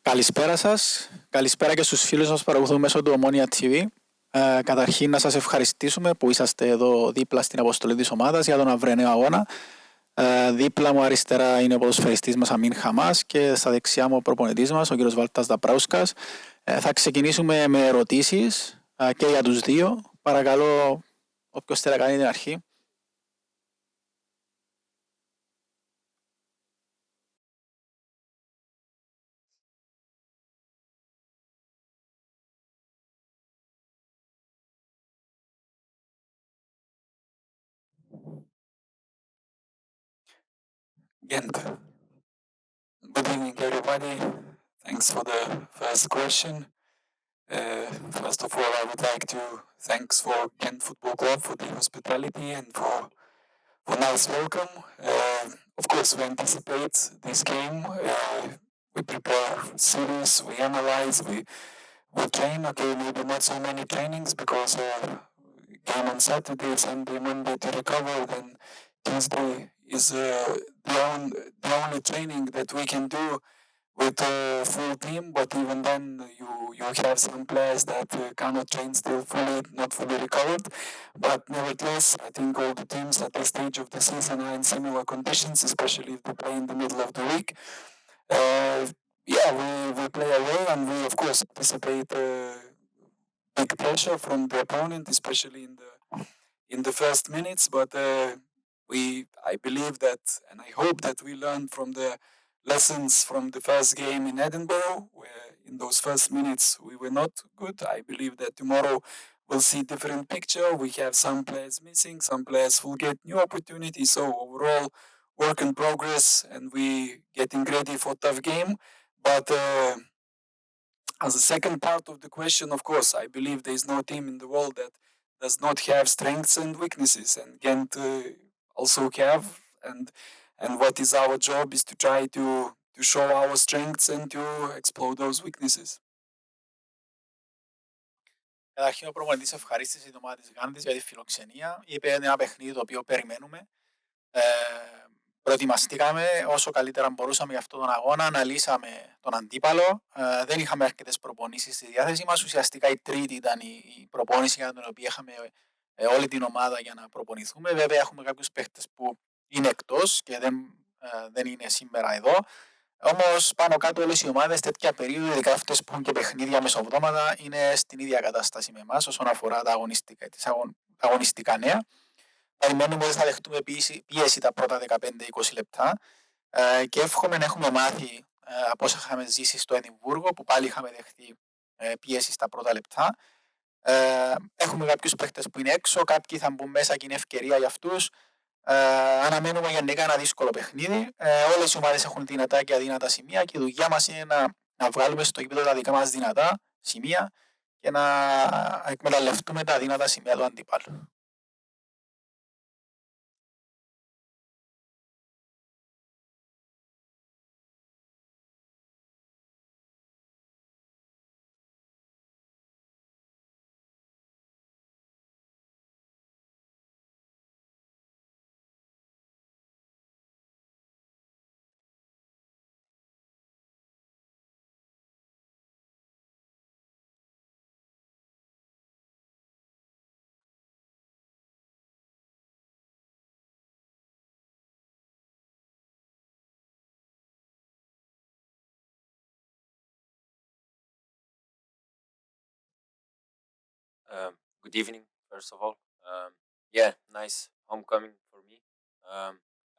Καλησπέρα σας. Καλησπέρα και στους φίλους μας που παρακολουθούν μέσω του OMONOIA TV. Καταρχήν να σας ευχαριστήσουμε που είσαστε εδώ δίπλα στην αποστολή της ομάδας για τον αυριανό αγώνα. Δίπλα μου αριστερά είναι ο ποδοσφαιριστής μας Αμίν Χαμάς και στα δεξιά μου ο προπονητής μας, ο κύριος Βάλτας Δαπράουσκας. Θα ξεκινήσουμε με ερωτήσεις και για τους δύο. Παρακαλώ, όποιος θέλει να κάνει την αρχή. Gent. Good evening, everybody. Thanks for the first question. First of all, I would like to thanks for Gent Football Club for the hospitality and for nice welcome. Of course, we anticipate this game. We prepare series, we analyze, we train. Okay, maybe not so many trainings because game on Saturday, Sunday, Monday to recover. Then Tuesday is the only training that we can do with a full team. But even then, you have some players that cannot train still fully, not fully recovered. But nevertheless, I think all the teams at this stage of the season are in similar conditions, especially if they play in the middle of the week. We play away, and we of course anticipate big pressure from the opponent, especially in the first minutes. But I believe that, and I hope that we learn from the lessons from the first game in Edinburgh, where in those first minutes we were not good. I believe that tomorrow we'll see different picture. We have some players missing, some players will get new opportunities. So overall, work in progress, and we getting ready for tough game. But as a second part of the question, of course, I believe there is no team in the world that does not have strengths and weaknesses, and Gent also have. And what is our job is to try to show our strengths and to explore those weaknesses. Καταρχήν ο προπονητής ευχαρίστησε την ομάδα της Γάντης για τη φιλοξενία. Είπε ένα παιχνίδι το οποίο περιμένουμε. Προετοιμαστήκαμε όσο καλύτερα μπορούσαμε για αυτόν τον αγώνα, αναλύσαμε τον αντίπαλο. Δεν είχαμε αρκετές προπονήσεις στη διάθεση μας. Ουσιαστικά η τρίτη ήταν η προπόνηση για την οποία είχαμε όλη την ομάδα για να προπονηθούμε. Βέβαια έχουμε κάποιους παίχτες που είναι εκτός και δεν είναι σήμερα εδώ. Όμως πάνω κάτω όλες οι ομάδες τέτοια περίοδο, ειδικά αυτές που έχουν και παιχνίδια μεσοβδόματα, είναι στην ίδια κατάσταση με εμάς όσον αφορά τα αγωνιστικά νέα. Περιμένουμε ότι θα δεχτούμε πίεση τα πρώτα 15-20 λεπτά και εύχομαι να έχουμε μάθει από όσα είχαμε ζήσει στο Εδιμβούργο, που πάλι είχαμε δεχτεί πίεση στα πρώτα λεπτά. Έχουμε κάποιους παίχτες που είναι έξω, κάποιοι θα μπουν μέσα και είναι ευκαιρία για αυτούς. Αναμένουμε γενικά ένα δύσκολο παιχνίδι. Όλες οι ομάδες έχουν δυνατά και αδύνατα σημεία και η δουλειά μας είναι να βγάλουμε στο γήπεδο τα δικά μας δυνατά σημεία και να εκμεταλλευτούμε τα αδύνατα σημεία του αντίπαλου. Good evening, first of all. Nice homecoming for me.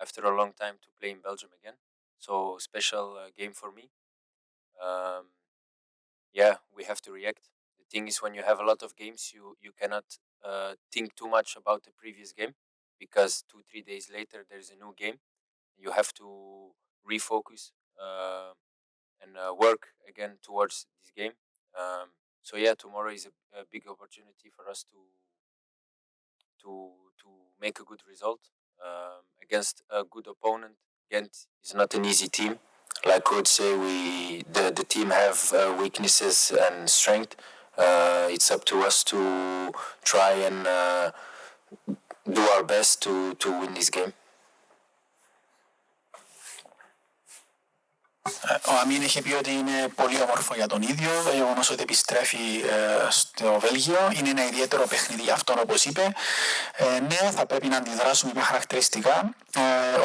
After a long time to play in Belgium again. So special game for me. We have to react. The thing is, when you have a lot of games, you cannot think too much about the previous game, because 2-3 days later there's a new game. You have to refocus and work again towards this game. Tomorrow is a big opportunity for us to make a good result against a good opponent. Gent is not an easy team. Like I would say, the team have weaknesses and strength. It's up to us to try and do our best to win this game. Ο Αμίν είχε πει ότι είναι πολύ όμορφο για τον ίδιο, το γεγονός ότι επιστρέφει στο Βέλγιο. Είναι ένα ιδιαίτερο παιχνίδι για αυτόν, όπως είπε. Ναι, θα πρέπει να αντιδράσουμε με χαρακτηριστικά.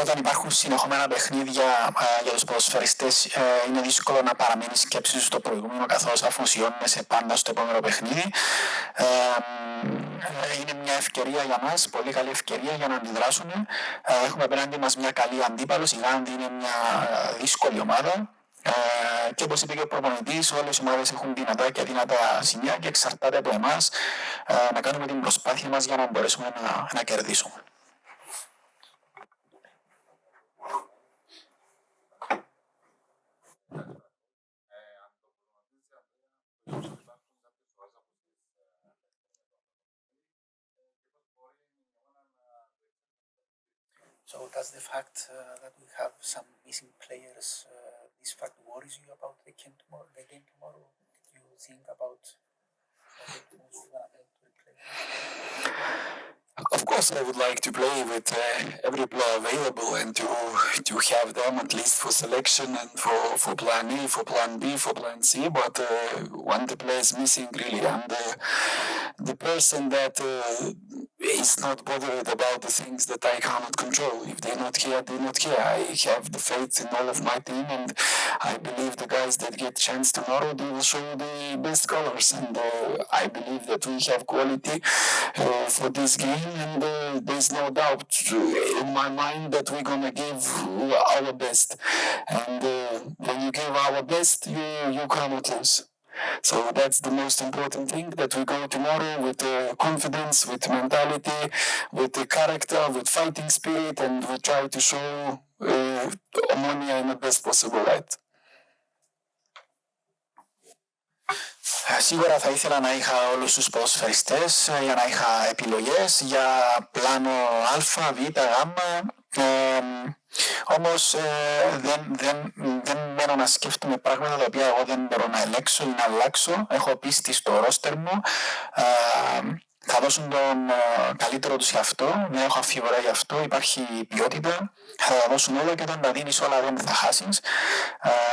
Όταν υπάρχουν συνεχόμενα παιχνίδια για τους ποδοσφαιριστές, είναι δύσκολο να παραμείνει η σκέψη σου στο προηγούμενο, καθώς αφοσιώνεσαι πάντα στο επόμενο παιχνίδι. Είναι μια ευκαιρία για μας, πολύ καλή ευκαιρία για να αντιδράσουμε. Έχουμε απέναντι μας μια καλή αντίπαλος. Η Γάνδη είναι μια δύσκολη ομάδα. Και όπως είπε και ο προπονητής, όλες οι ομάδες έχουν δυνατά και αδύνατα σημεία και εξαρτάται από εμάς να κάνουμε την προσπάθεια μας για να μπορέσουμε να κερδίσουμε. So does the fact that we have some missing players, this fact worries you about the game tomorrow? Do you think about Of course, I would like to play with every player available and to have them at least for selection and for plan A, for plan B, for plan C. But when the player is missing, really, I'm the person that is not bothered about the things that I cannot control. If they're not here, they're not here. I have the faith in all of my team, and I believe the guys that get chance tomorrow, they will show the best colors. And I believe that we have quality for this game, and there's no doubt in my mind that we're gonna give our best. And when you give our best, you cannot lose. So that's the most important thing, that we go tomorrow with confidence, with mentality, with the character, with fighting spirit, and we try to show OMONOIA in the best possible light. Σίγουρα θα ήθελα να είχα όλους τους ποδοσφαιριστές για να είχα επιλογές για πλάνο Α, Β, Γ. Όμως δεν μένω να σκέφτομαι πράγματα τα οποία εγώ δεν μπορώ να ελέγξω ή να αλλάξω. Έχω πίστη στο ρόστερ μου. Θα δώσουν τον καλύτερο τους γι' αυτό, δεν έχω αμφιβολία γι' αυτό, υπάρχει ποιότητα, θα τα δώσουν όλα και όταν τα δίνεις όλα δεν θα χάσεις.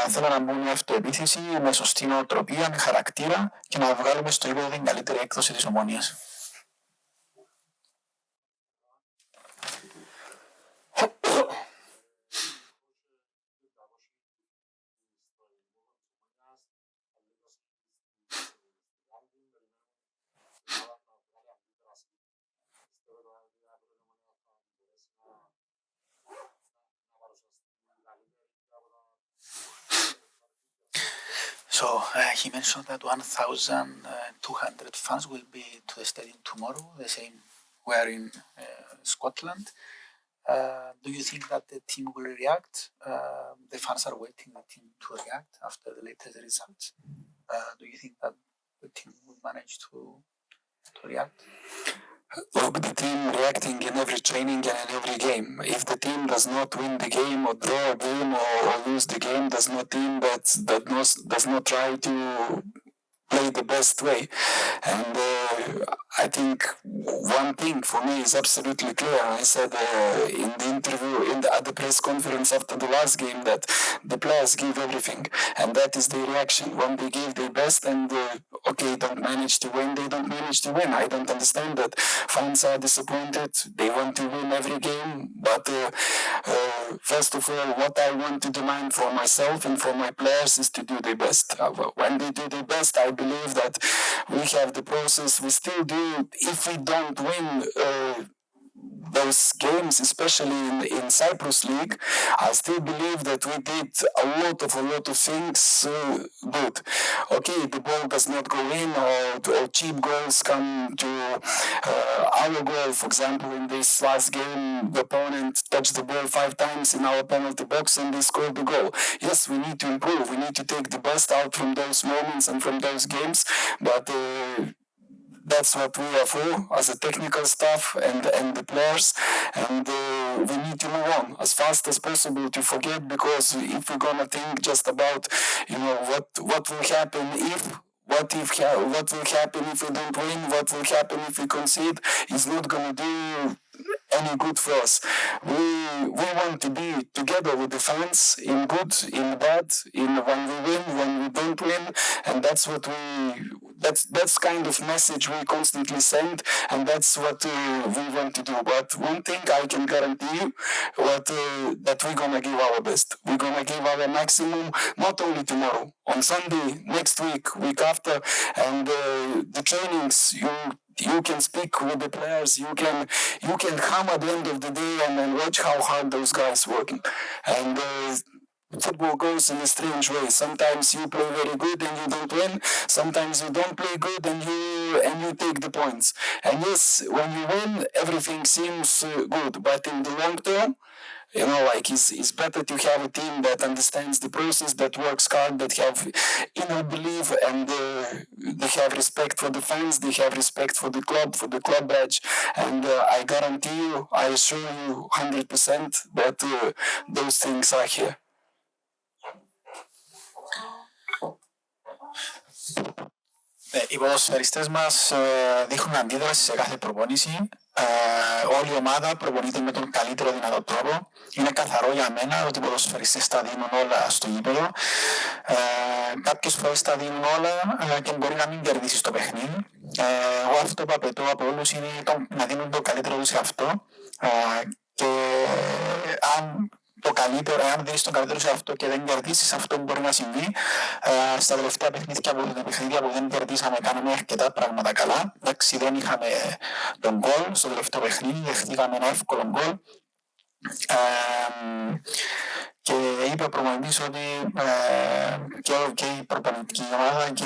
Θέλω να μπουν μια αυτοεπίθεση με σωστή νοοτροπία, με χαρακτήρα και να βγάλουμε στο ύπεδο την καλύτερη έκδοση της Ομονίας. So he mentioned that 1,200 fans will be to the stadium tomorrow, the same where in Scotland. Do you think that the team will react? The fans are waiting the team to react after the latest results. Do you think that the team will manage to react? Look, the team reacting in every training and in every game. If the team does not win the game or draw a game or lose the game, does not try to play the best way. And I think one thing for me is absolutely clear. I said in the interview, at the press conference after the last game, that the players give everything. And that is the reaction. When they give their best and don't manage to win, they don't manage to win. I don't understand that. Fans are disappointed. They want to win every game. But first of all, what I want to demand for myself and for my players is to do their best. When they do their best, I believe that we have the process. We still do. If we don't win those games, especially in Cyprus League, I still believe that we did a lot of things good. Okay, the ball does not go in, or cheap goals come to our goal. For example, in this last game, the opponent touched the ball 5 times in our penalty box and they scored the goal. Yes, we need to improve. We need to take the best out from those moments and from those games, but that's what we are for as a technical staff and the players, and we need to move on as fast as possible to forget, because if we're gonna think just about what will happen if what will happen if we don't win, what will happen if we concede, is not going to do any good for us. We want to be together with the fans in good, in bad, in when we win, when we don't win, and that's what that's kind of message we constantly send, and that's what we want to do. But one thing I can guarantee you, that we're gonna give our best. We're gonna give our maximum, not only tomorrow, on Sunday, next week, week after, and the trainings. You can speak with the players. You can come at the end of the day and watch how hard those guys working. And football goes in a strange way. Sometimes you play very good and you don't win. Sometimes you don't play good and you take the points. And yes, when you win, everything seems good. But in the long term, it's better to have a team that understands the process, that works hard, that have inner belief, and they have respect for the fans, they have respect for the club badge. And I guarantee you, I assure you 100% that those things are here. Οι ποδοσφαιριστές μας δείχνουν αντίδραση σε κάθε προπόνηση. Όλη η ομάδα προπονείται με τον καλύτερο δυνατό τρόπο. Είναι καθαρό για μένα ότι οι ποδοσφαιριστές τα δίνουν όλα στο γήπεδο. Κάποιες φορές τα δίνουν όλα και μπορεί να μην κερδίσεις το παιχνίδι. Εγώ αυτό που απαιτώ από όλους είναι να δίνουν το καλύτερο τους σε αυτό. Και αν δεις τον καλύτερο σε αυτό και δεν κερδίσεις, αυτό μπορεί να συμβεί. Στα τελευταία παιχνίδια που δεν κερδίσαμε, κάναμε αρκετά πράγματα καλά. Εντάξει, δεν είχαμε τον γκολ στο τελευταίο παιχνίδι, δεχτήκαμε ένα εύκολο γκολ. Και είπε ο προπονητής ότι και η προπονητική ομάδα και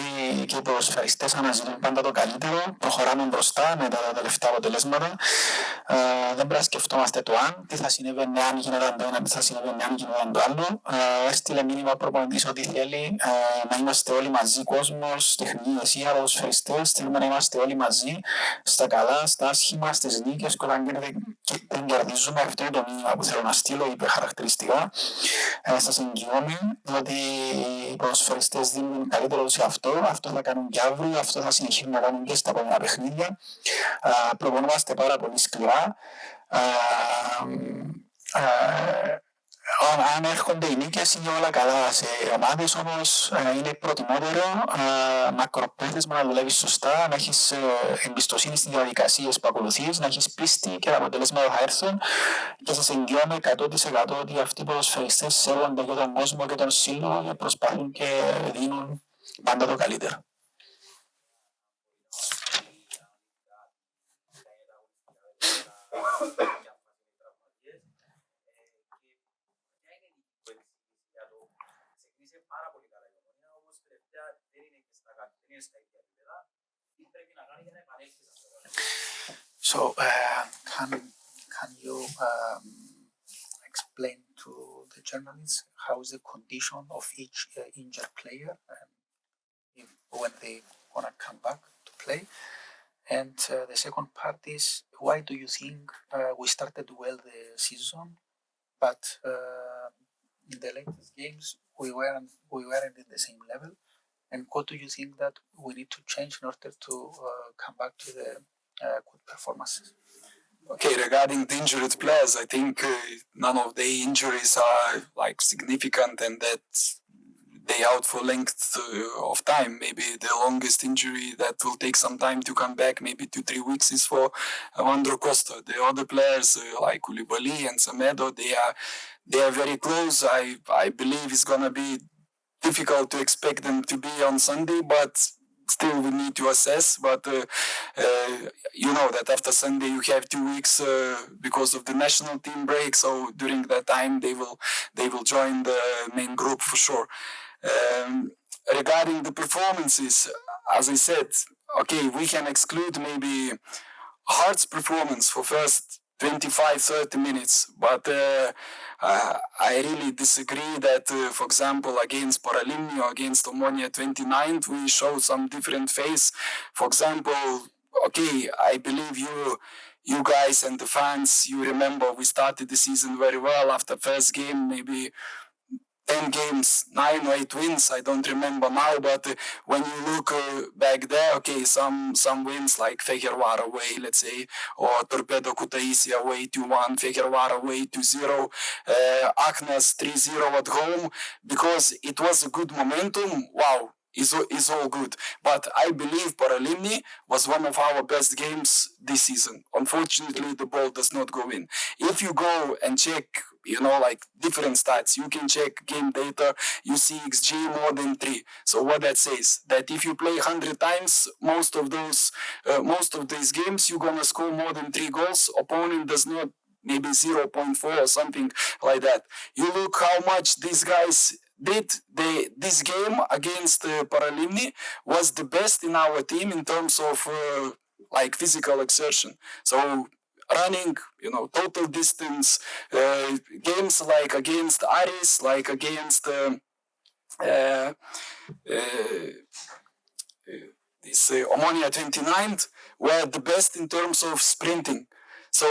οι ποδοσφαιριστές αναζητούν πάντα το καλύτερο. Προχωράμε μπροστά με τα τελευταία αποτελέσματα. Δεν πρέπει να σκεφτόμαστε το αν, τι θα συνέβαινε αν γινόταν το ένα, τι θα συνέβαινε αν γινόταν το άλλο. Έστειλε μήνυμα ο προπονητής ότι θέλει να είμαστε όλοι μαζί, κόσμος, τεχνική ηγεσία, ποδοσφαιριστές. Θέλουμε να είμαστε όλοι μαζί, στα καλά, στα άσχημα, στις νίκες. Και όταν δεν κερδίζουμε, αυτό είναι το μήνυμα που θέλω να στείλω, είπε χαρακτηριστικά. Σας εγγυώμαι ότι οι ποδοσφαιριστές δίνουν καλύτερο σε αυτό. Αυτό θα κάνουν και αύριο, αυτό θα συνεχίσουν να κάνουν και στα επόμενα παιχνίδια. Προπονούμαστε πάρα πολύ σκληρά. Αν έρχονται οι νίκες είναι όλα καλά. Σε ομάδες όμως είναι προτιμότερο μακροπρόθεσμα να δουλεύεις σωστά, να έχεις εμπιστοσύνη στις διαδικασίες που ακολουθείς, να έχεις πίστη και τα αποτελέσματα θα έρθουν. Και σας εγγυώμαι 100% ότι αυτοί οι ποδοσφαιριστές σέβονται και τον κόσμο και τον σύλλογο και προσπαθούν και δίνουν πάντα το καλύτερο. So, can you explain to the journalists how is the condition of each injured player and when they want to come back to play? And the second part is, why do you think we started well the season, but in the latest games we weren't in the same level? And what do you think that we need to change in order to come back to the good performances? Okay, regarding the injured players, I think none of the injuries are significant and that they out for length of time. Maybe the longest injury that will take some time to come back, maybe 2-3 weeks, is for Andro Costa. The other players like Koulibaly and Semedo, they are very close. I believe it's gonna be difficult to expect them to be on Sunday, but still we need to assess. But you know that after Sunday you have 2 weeks because of the national team break, so during that time they will join the main group for sure. Regarding the performances, as I said, okay, we can exclude maybe Hart's performance for first 25-30 minutes, but I really disagree that, for example, against Paralimni or against OMONOIA 29th, we show some different face. For example, okay, I believe you guys and the fans, you remember we started the season very well. After first game, maybe 10 games, 9 or 8 wins, I don't remember now, but when you look back there, okay, some wins like Fehérvár away, let's say, or Torpedo Kutaisi away 2-1, Fehérvár away 2-0, Aknas 3-0 at home, because it was a good momentum, wow, is all good. But I believe Paralimni was one of our best games this season. Unfortunately, the ball does not go in. If you go and check, like different stats, you can check game data, you see XG more than 3. So what that says, that if you play 100 times, most of these games, you're gonna score more than 3 goals. Opponent does not, maybe 0.4 or something like that. You look how much these guys did. This game against Paralimni was the best in our team in terms of like physical exertion. So running, total distance, games like against Aris, like against this OMONOIA 29th, were the best in terms of sprinting. So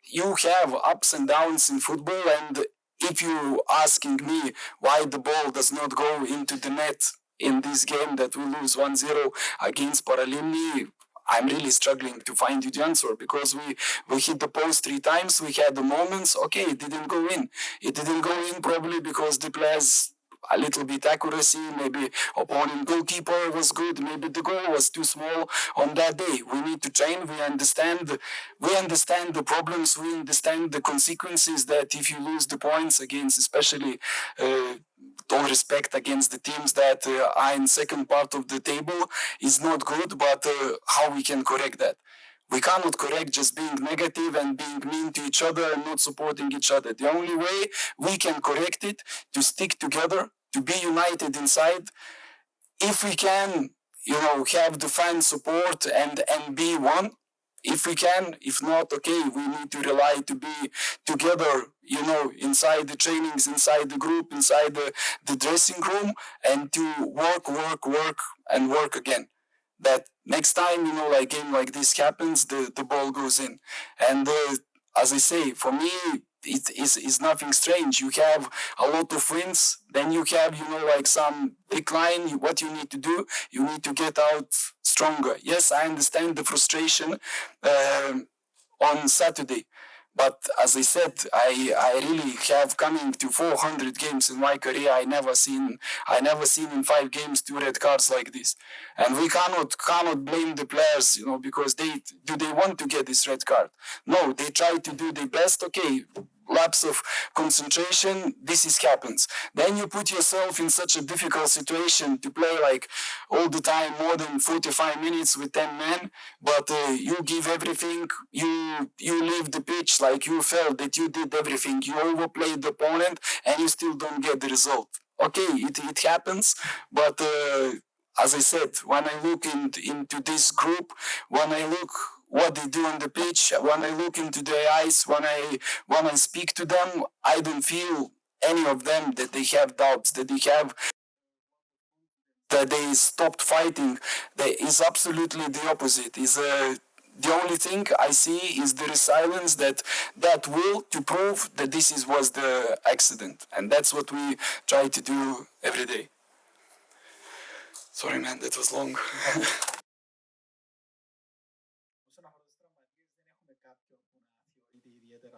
you have ups and downs in football, and if you're asking me why the ball does not go into the net in this game that we lose 1-0 against Paralimni, I'm really struggling to find you the answer, because we hit the post 3 times, we had the moments, okay, it didn't go in. It didn't go in probably because the players a little bit accuracy, maybe opponent goalkeeper was good, maybe the goal was too small on that day. We need to train, we understand the problems, we understand the consequences that if you lose the points against, especially all respect against the teams that are in second part of the table, is not good, but how we can correct that? We cannot correct just being negative and being mean to each other and not supporting each other. The only way we can correct it, to stick together, to be united inside. If we can, have the fan support and be one, if we can. If not, okay, we need to rely to be together, inside the trainings, inside the group, inside the dressing room, and to work again. That next time, like game like this happens, the ball goes in. And as I say, for me, it is nothing strange. You have a lot of wins, then you have, like some decline. What you need to do, you need to get out stronger. Yes, I understand the frustration on Saturday. But as I said, I really have coming to 400 games in my career. I never seen in 5 games 2 red cards like this. And we cannot blame the players, because they want to get this red card? No, they try to do their best. Okay, lapse of concentration, this happens. Then you put yourself in such a difficult situation to play like all the time, more than 45 minutes with 10 men, but you give everything, you leave the pitch like you felt that you did everything, you overplayed the opponent, and you still don't get the result. Okay, it happens, but as I said, when I look into this group, when I look what they do on the pitch, when I look into their eyes, when I speak to them, I don't feel any of them that they have doubts, that they stopped fighting. Is absolutely the opposite. The only thing I see is the resilience, that will to prove that this was the accident, and that's what we try to do every day. Sorry, man, that was long.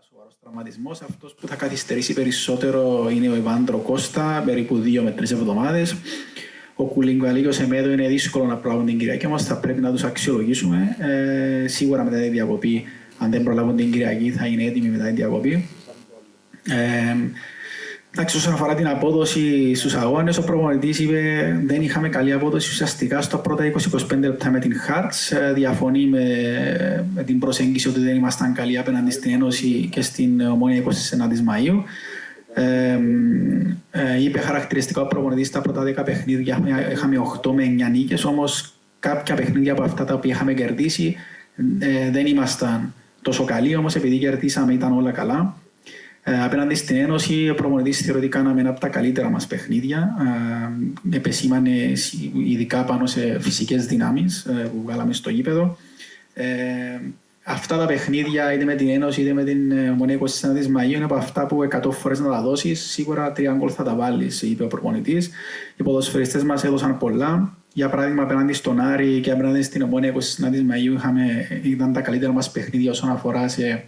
Σοβαρός τραυματισμός. Αυτός που θα καθυστερήσει περισσότερο είναι ο Ιβάντρο Κώστα, περίπου 2 με 3 εβδομάδες. Ο Κουλιγκουαλί και ο Σεμέδο είναι δύσκολο να προλάβουν την Κυριακή, όμως θα πρέπει να τους αξιολογήσουμε. Σίγουρα μετά τη διακοπή, αν δεν προλάβουν την Κυριακή, θα είναι έτοιμοι μετά τη διακοπή. Εντάξει, όσον αφορά την απόδοση στους αγώνες, ο προπονητής είπε δεν είχαμε καλή απόδοση ουσιαστικά στα πρώτα 20-25 λεπτά με την Hearts. Διαφωνεί με την προσέγγιση ότι δεν ήμασταν καλοί απέναντι στην Ένωση και στην Ομόνια 29 Μαΐου. Είπε χαρακτηριστικά ο προπονητής στα πρώτα 10 παιχνίδια είχαμε 8 με 9 νίκες, όμως κάποια παιχνίδια από αυτά τα οποία είχαμε κερδίσει δεν ήμασταν τόσο καλοί, όμως επειδή κερδίσαμε ήταν όλα καλά. Απέναντι στην Ένωση, ο προπονητής θεωρεί ότι κάναμε ένα από τα καλύτερα μας παιχνίδια. Επεσήμανε ειδικά πάνω σε φυσικές δυνάμεις που βγάλαμε στο γήπεδο. αυτά τα παιχνίδια, είτε με την Ένωση είτε με την Ομονία 29 της Μαΐου, είναι από αυτά που 100 φορές να τα δώσεις, σίγουρα 3 γκολ θα τα βάλεις, είπε ο προπονητής. Οι ποδοσφαιριστές μας έδωσαν πολλά. Για παράδειγμα, απέναντι στον Άρη και απέναντι στην Ομονία 29 της Μαΐου ήταν τα καλύτερα μας παιχνίδια όσον αφορά σε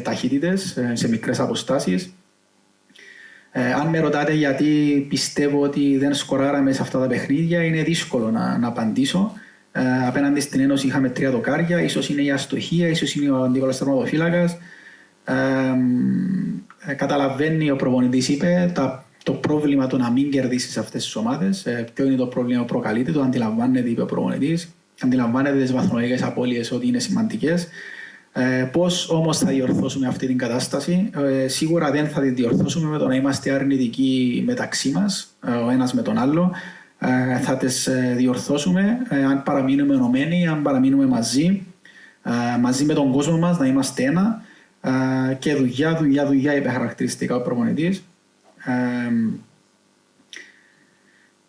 ταχύτητες, σε μικρές αποστάσεις. Αν με ρωτάτε γιατί πιστεύω ότι δεν σκοράραμε σε αυτά τα παιχνίδια, είναι δύσκολο να απαντήσω. Απέναντι στην Ένωση είχαμε 3 δοκάρια, ίσως είναι η αστοχία, ίσως είναι ο αντίπαλος τερματοφύλακας. Καταλαβαίνει, ο προπονητής είπε, το πρόβλημα το να μην κερδίσεις αυτές τις ομάδες. Ποιο είναι το πρόβλημα που προκαλείται, το αντιλαμβάνεται, είπε ο προπονητής. Αντιλαμβάνεται τις βαθμολογικές απώλειες ότι είναι σημαντικές. Πώς όμως θα διορθώσουμε αυτή την κατάσταση? Σίγουρα δεν θα τη διορθώσουμε με το να είμαστε αρνητικοί μεταξύ μας, ο ένας με τον άλλο. Θα τις διορθώσουμε αν παραμείνουμε ενωμένοι, αν παραμείνουμε μαζί με τον κόσμο μας, να είμαστε ένα. Και δουλειά είπε χαρακτηριστικά ο προπονητής.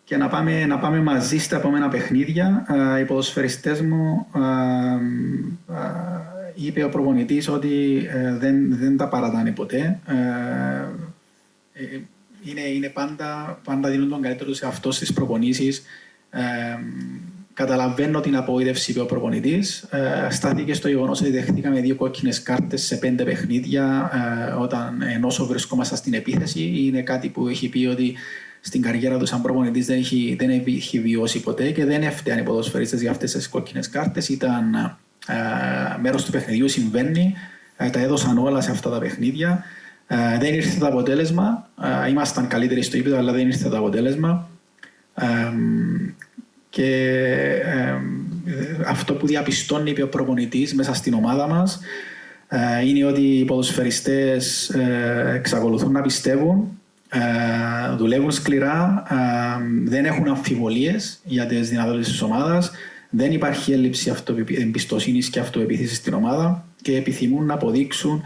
Και να πάμε μαζί στα επόμενα παιχνίδια. Οι ποδοσφαιριστές μου, είπε ο προπονητής ότι δεν τα παρατάνε ποτέ. Είναι πάντα δίνουν τον καλύτερο σε αυτό στις προπονήσεις. Καταλαβαίνω την απογοήτευση, είπε ο προπονητής. Στάθηκε στο γεγονός ότι δεχτήκαμε 2 κόκκινες κάρτες σε 5 παιχνίδια ενώ βρισκόμαστε στην επίθεση. Είναι κάτι που έχει πει ότι στην καριέρα του σαν προπονητής δεν έχει βιώσει ποτέ και δεν έφτιανε οι ποδοσφαιριστές για αυτές τις κόκκινες κάρτες. Ήταν μέρος του παιχνιδιού, συμβαίνει. Τα έδωσαν όλα σε αυτά τα παιχνίδια. Δεν ήρθε το αποτέλεσμα. Ήμασταν καλύτεροι στο ύπεδο, αλλά δεν ήρθε το αποτέλεσμα. Και αυτό που διαπιστώνει, είπε ο προπονητής, μέσα στην ομάδα μας είναι ότι οι ποδοσφαιριστές εξακολουθούν να πιστεύουν, δουλεύουν σκληρά, δεν έχουν αμφιβολίες για τις δυνατότητες της ομάδας, δεν υπάρχει έλλειψη εμπιστοσύνης και αυτοεπίθεσης στην ομάδα και επιθυμούν να αποδείξουν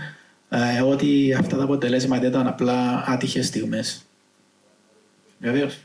ότι αυτά τα αποτελέσματα ήταν απλά άτυχες στιγμές. Βεβαίως.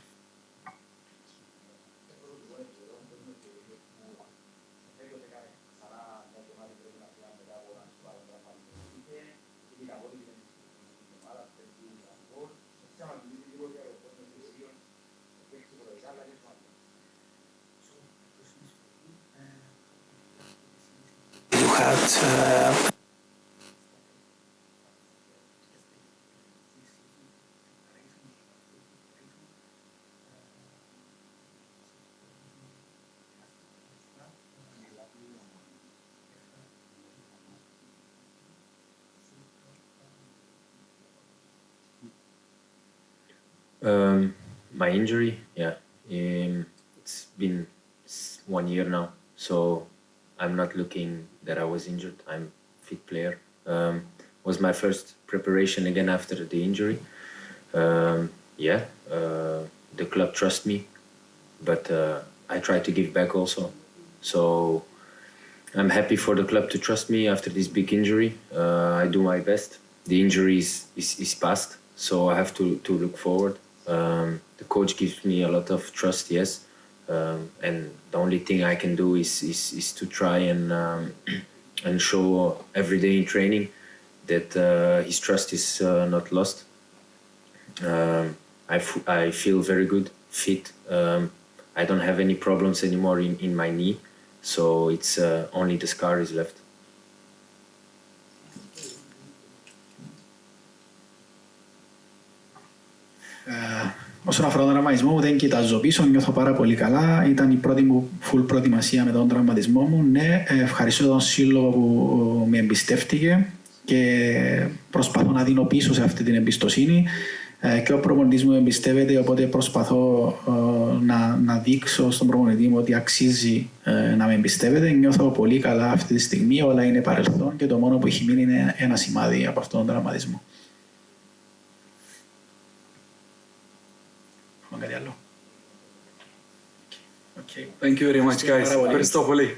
My injury, yeah, it's been 1 year now, so I'm not looking that I was injured. I'm a fit player. Was my first preparation again after the injury. The club trusts me, but I try to give back also. So I'm happy for the club to trust me after this big injury. I do my best. The injury is past, so I have to look forward. The coach gives me a lot of trust, yes, and the only thing I can do is to try and show every day in training that his trust is not lost. I feel very good, fit. I don't have any problems anymore in my knee, so it's only the scar is left. Όσον αφορά τον τραυματισμό μου, δεν κοιτάζω πίσω, νιώθω πάρα πολύ καλά. Ήταν η πρώτη μου full προετοιμασία με τον τραυματισμό μου. Ναι, ευχαριστώ τον σύλλογο που με εμπιστεύτηκε και προσπαθώ να δίνω πίσω σε αυτή την εμπιστοσύνη. Και ο προπονητής μου εμπιστεύεται, οπότε προσπαθώ να δείξω στον προπονητή μου ότι αξίζει να με εμπιστεύεται. Νιώθω πολύ καλά αυτή τη στιγμή, όλα είναι παρελθόν και το μόνο που έχει μείνει είναι ένα σημάδι από αυτόν τον τραυματισμό. Κάτι άλλο. Thank you very much, guys. Ευχαριστώ πολύ.